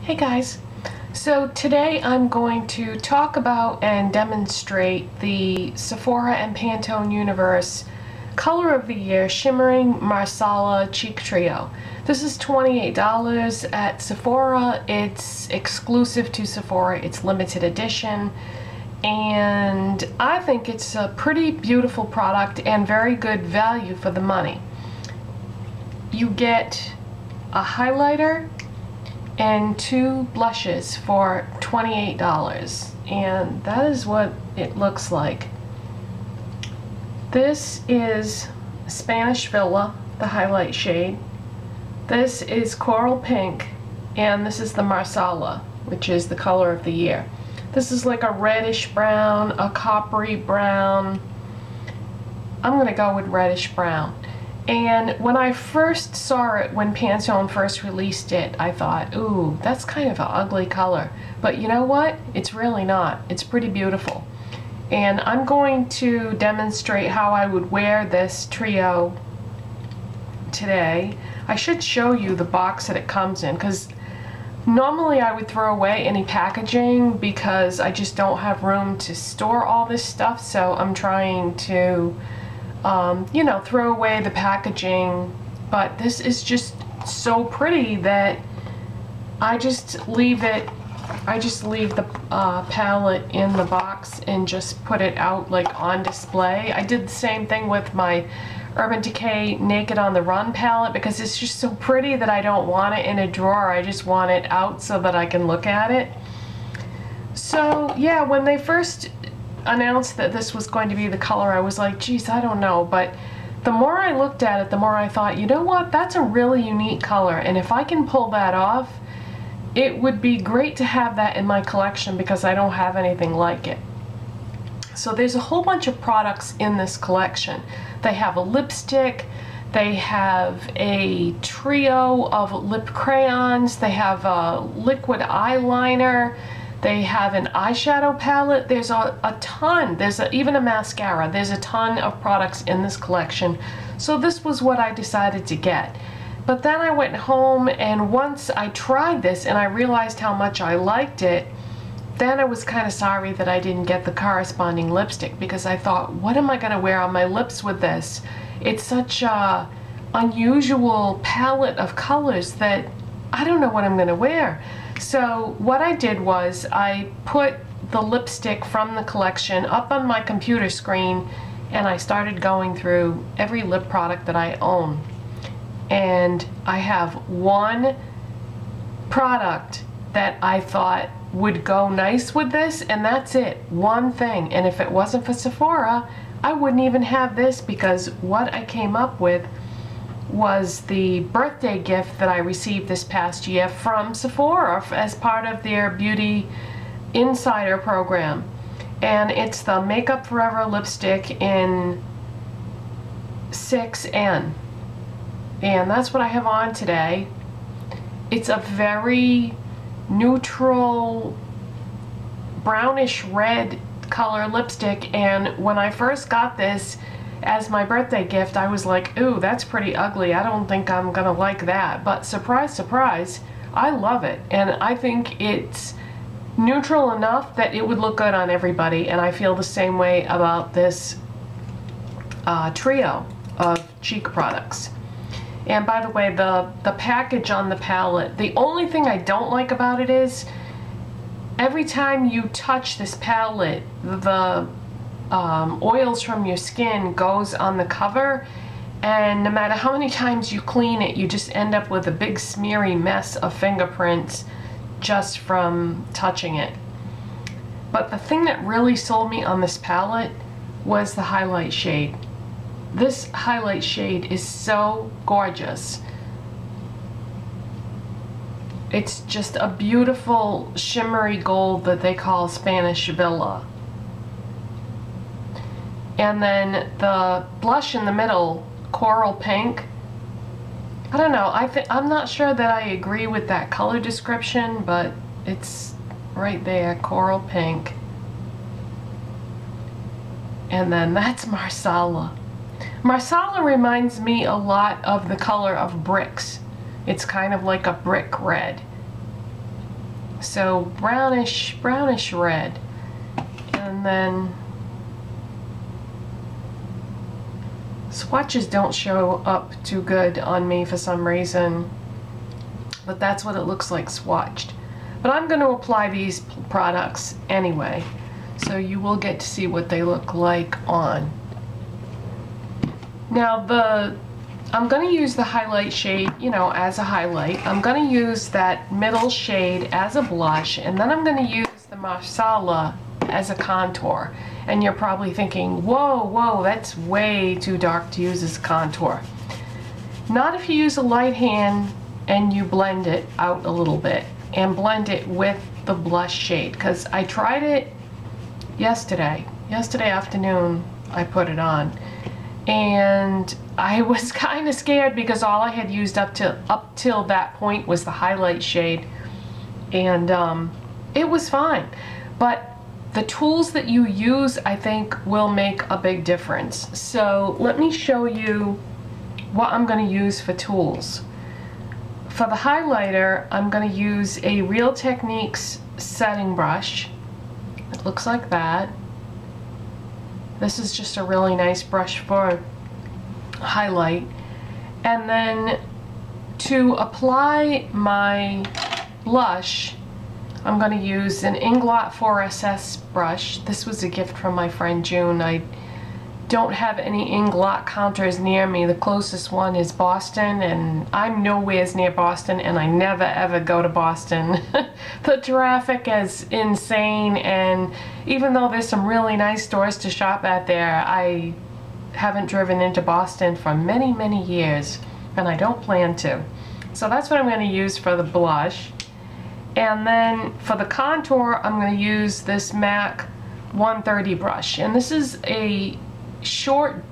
Hey guys, so today I'm going to talk about and demonstrate the Sephora and Pantone Universe Color of the Year Shimmering Marsala Cheek Trio. This is $28 at Sephora. It's exclusive to Sephora. It's limited edition. And I think it's a pretty beautiful product and very good value for the money. You get a highlighter and two blushes for $28, and that is what it looks like. This is Spanish Villa, the highlight shade. This is Coral Pink, and this is the Marsala, which is the color of the year. This is like a reddish brown, a coppery brown. I'm gonna go with reddish brown. And when I first saw it, when Pantone first released it, I thought, ooh, that's kind of an ugly color. But you know what? It's really not. It's pretty beautiful. And I'm going to demonstrate how I would wear this trio today. I should show you the box that it comes in, because normally I would throw away any packaging because I just don't have room to store all this stuff. So I'm trying to you know, throw away the packaging, but this is just so pretty that I just leave it, the palette in the box and just put it out like on display. I did the same thing with my Urban Decay Naked on the Run palette because it's just so pretty that I don't want it in a drawer. I just want it out so that I can look at it. So yeah, when they first announced that this was going to be the color, I was like, geez, I don't know. But the more I looked at it, the more I thought, you know what, that's a really unique color, and if I can pull that off, it would be great to have that in my collection because I don't have anything like it. So there's a whole bunch of products in this collection. They have a lipstick, they have a trio of lip crayons, they have a liquid eyeliner, they have an eyeshadow palette. There's a ton. There's even a mascara. There's a ton of products in this collection. So this was what I decided to get. But then I went home, and once I tried this and I realized how much I liked it, then I was kind of sorry that I didn't get the corresponding lipstick, because I thought, what am I going to wear on my lips with this? It's such a unusual palette of colors that I don't know what I'm going to wear. So what I did was I put the lipstick from the collection up on my computer screen, and I started going through every lip product that I own. And I have one product that I thought would go nice with this, and that's it. One thing. And if it wasn't for Sephora, I wouldn't even have this, because what I came up with was the birthday gift that I received this past year from Sephora as part of their Beauty Insider program. And it's the Makeup Forever lipstick in 6N. And that's what I have on today. It's a very neutral brownish red color lipstick, and when I first got this as my birthday gift, I was like, ooh, that's pretty ugly. I don't think I'm gonna like that. But surprise, surprise, I love it. And I think it's neutral enough that it would look good on everybody. And I feel the same way about this trio of cheek products. And by the way, the package on the palette, the only thing I don't like about it is every time you touch this palette, the oils from your skin goes on the cover, and no matter how many times you clean it, you just end up with a big smeary mess of fingerprints just from touching it. But the thing that really sold me on this palette was the highlight shade. This highlight shade is so gorgeous. It's just a beautiful shimmery gold that they call Spanish Villa. And then the blush in the middle, Coral Pink. I don't know, I'm not sure that I agree with that color description, but it's right there, Coral Pink. And then that's Marsala. Marsala reminds me a lot of the color of bricks. It's kind of like a brick red. So brownish red. And then swatches don't show up too good on me for some reason, but that's what it looks like swatched. But I'm going to apply these products anyway, so you will get to see what they look like on. Now I'm going to use the highlight shade, you know, as a highlight. I'm going to use that middle shade as a blush, and then I'm going to use the Marsala as a contour. And you're probably thinking, whoa, that's way too dark to use as a contour. Not if you use a light hand and you blend it out a little bit and blend it with the blush shade, because I tried it yesterday afternoon. I put it on and I was kind of scared because all I had used up till that point was the highlight shade, and it was fine. But the tools that you use, I think, will make a big difference. So let me show you what I'm going to use for tools. For the highlighter, I'm going to use a Real Techniques setting brush. It looks like that. This is just a really nice brush for highlight. And then to apply my blush, I'm going to use an Inglot 4SS brush. This was a gift from my friend June. I don't have any Inglot counters near me. The closest one is Boston, and I'm nowhere near Boston, and I never ever go to Boston. The traffic is insane, and even though there's some really nice stores to shop at there, I haven't driven into Boston for many years, and I don't plan to. So that's what I'm going to use for the blush. And then for the contour, I'm going to use this MAC 130 brush. And this is a short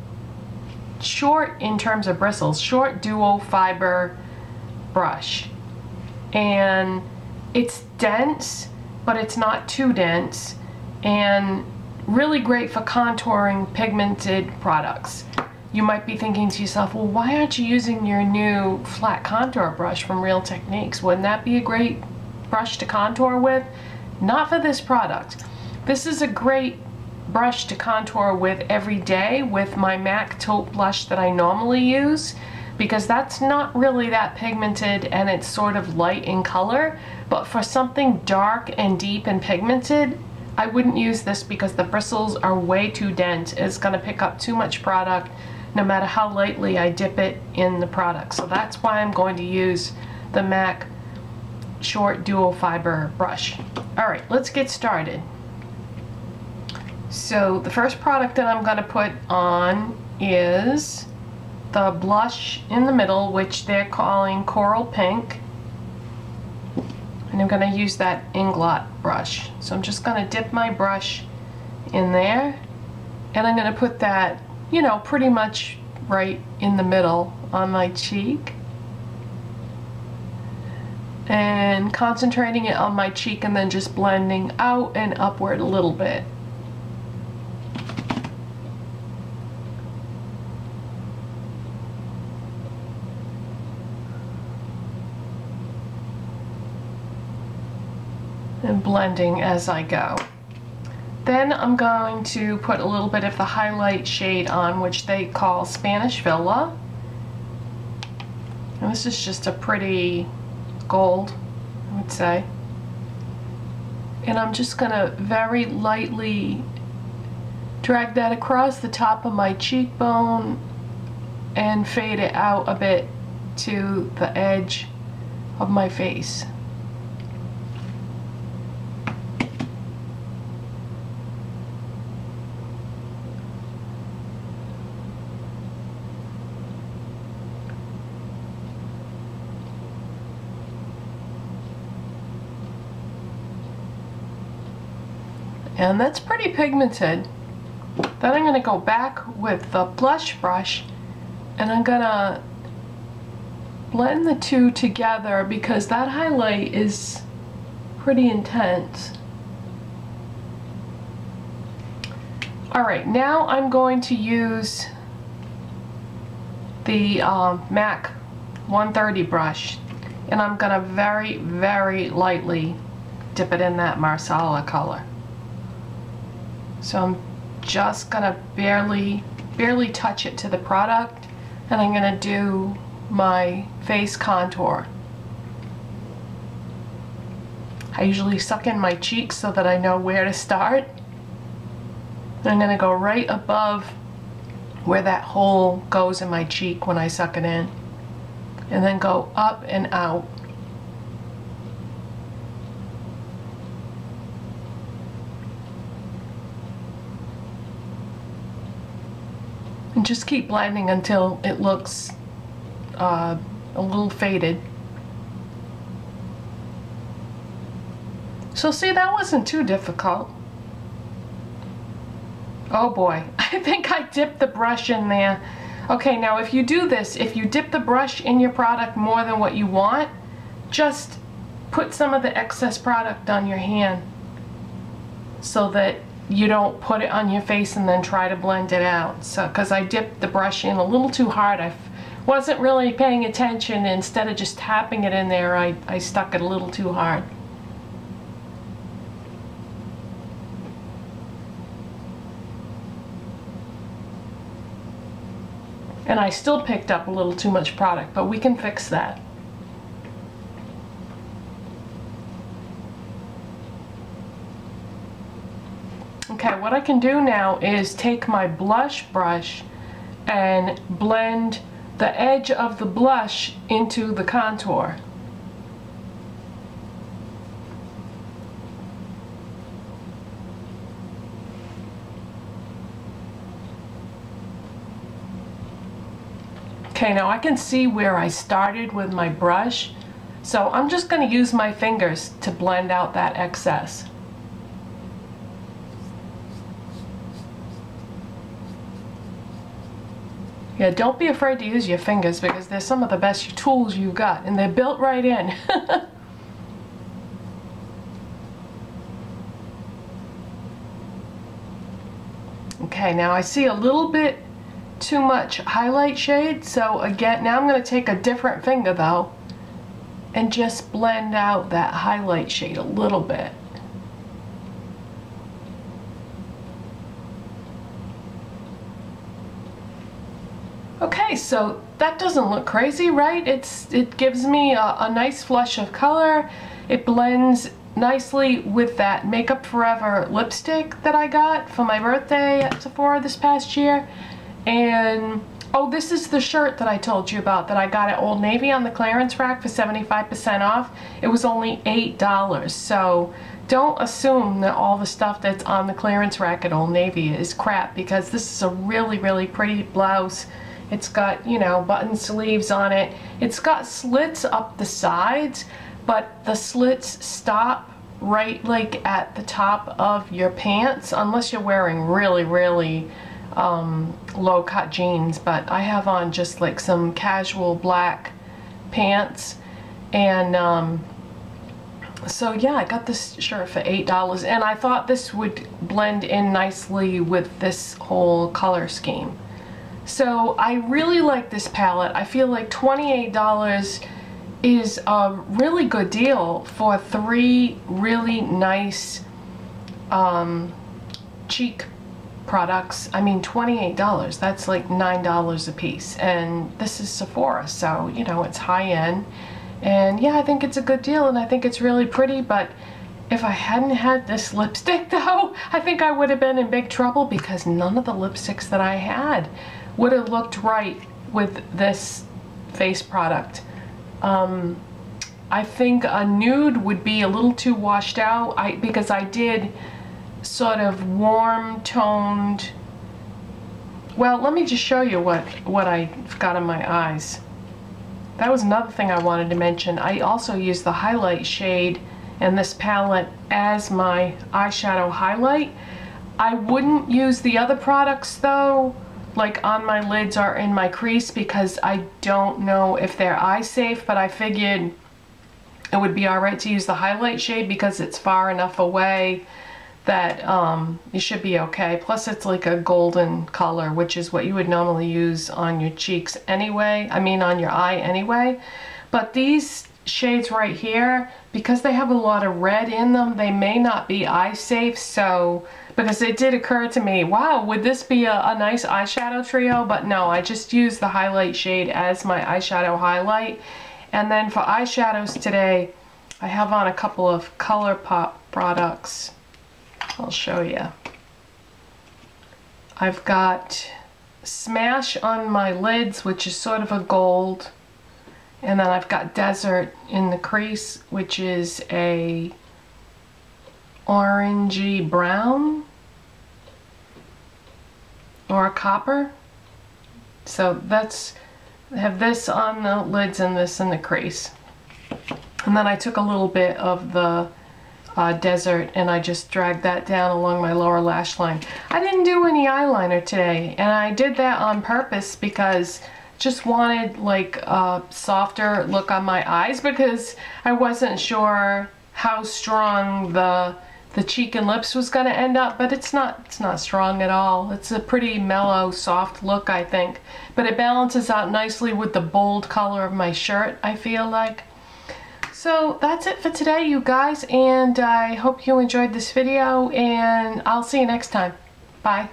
in terms of bristles, short dual fiber brush. And it's dense, but it's not too dense. And really great for contouring pigmented products. You might be thinking to yourself, well, why aren't you using your new flat contour brush from Real Techniques? Wouldn't that be a great brush to contour with? Not for this product. This is a great brush to contour with every day with my MAC taupe blush that I normally use, because that's not really that pigmented and it's sort of light in color. But for something dark and deep and pigmented, I wouldn't use this because the bristles are way too dense. It's going to pick up too much product no matter how lightly I dip it in the product. So that's why I'm going to use the MAC short dual fiber brush. Alright, let's get started. So the first product that I'm going to put on is the blush in the middle, which they're calling Coral Pink. And I'm going to use that Inglot brush. So I'm just going to dip my brush in there, and I'm going to put that, you know, pretty much right in the middle on my cheek. And concentrating it on my cheek and then just blending out and upward a little bit. And blending as I go. Then I'm going to put a little bit of the highlight shade on, which they call Spanish Villa. And this is just a pretty gold, I would say. And I'm just going to very lightly drag that across the top of my cheekbone and fade it out a bit to the edge of my face. And that's pretty pigmented. Then I'm going to go back with the blush brush and I'm going to blend the two together because that highlight is pretty intense. Alright, now I'm going to use the MAC 130 brush, and I'm going to very lightly dip it in that Marsala color. So I'm just gonna barely touch it to the product, and I'm gonna do my face contour. I usually suck in my cheeks so that I know where to start. I'm gonna go right above where that hole goes in my cheek when I suck it in, and then go up and out. And just keep blending until it looks a little faded. So see, that wasn't too difficult. Oh boy, I think I dipped the brush in there. Okay, now if you do this, if you dip the brush in your product more than what you want, just put some of the excess product on your hand so that you don't put it on your face and then try to blend it out. So, because I dipped the brush in a little too hard, I wasn't really paying attention. Instead of just tapping it in there, I stuck it a little too hard. And I still picked up a little too much product, but we can fix that. Okay, what I can do now is take my blush brush and blend the edge of the blush into the contour. Okay, now I can see where I started with my brush, so I'm just going to use my fingers to blend out that excess. Yeah, don't be afraid to use your fingers because they're some of the best tools you've got, and they're built right in. Okay, now I see a little bit too much highlight shade, so again, now I'm going to take a different finger though and just blend out that highlight shade a little bit. Okay, so that doesn't look crazy, right? It gives me a nice flush of color. It blends nicely with that Makeup Forever lipstick that I got for my birthday at Sephora this past year. And oh, this is the shirt that I told you about that I got at Old Navy on the clearance rack for 75% off. It was only $8. So don't assume that all the stuff that's on the clearance rack at Old Navy is crap, because this is a really, really pretty blouse. It's got, you know, button sleeves on it. It's got slits up the sides, but the slits stop right like at the top of your pants, unless you're wearing really, really low cut jeans. But I have on just like some casual black pants, and so yeah, I got this shirt for $8, and I thought this would blend in nicely with this whole color scheme. So I really like this palette. I feel like $28 is a really good deal for 3 really nice cheek products. I mean, $28, that's like $9 a piece, and this is Sephora, so you know, it's high-end. And yeah, I think it's a good deal, and I think it's really pretty. But if I hadn't had this lipstick though, I think I would have been in big trouble, because none of the lipsticks that I had would have looked right with this face product. I think a nude would be a little too washed out, because I did sort of warm toned. Well, let me just show you what I've got on my eyes. That was another thing I wanted to mention. I also use the highlight shade in this palette as my eyeshadow highlight. I wouldn't use the other products though, like on my lids or in my crease, because I don't know if they're eye safe, but I figured it would be alright to use the highlight shade because it's far enough away that you should be okay. Plus it's like a golden color, which is what you would normally use on your cheeks anyway, I mean on your eye anyway. But these shades right here, because they have a lot of red in them, they may not be eye safe. So, because it did occur to me, wow, would this be a nice eyeshadow trio? But no, I just used the highlight shade as my eyeshadow highlight. And then for eyeshadows today, I have on a couple of ColourPop products. I'll show you. I've got Smash on my lids, which is sort of a gold. And then I've got Desert in the crease, which is a orangey brown or a copper. So that's, I have this on the lids and this in the crease. And then I took a little bit of the Desert and I just dragged that down along my lower lash line. I didn't do any eyeliner today, and I did that on purpose because just wanted like a softer look on my eyes, because I wasn't sure how strong the cheek and lips was going to end up, but it's not strong at all. It's a pretty mellow, soft look, I think, but it balances out nicely with the bold color of my shirt, I feel like. So that's it for today, you guys, and I hope you enjoyed this video, and I'll see you next time. Bye.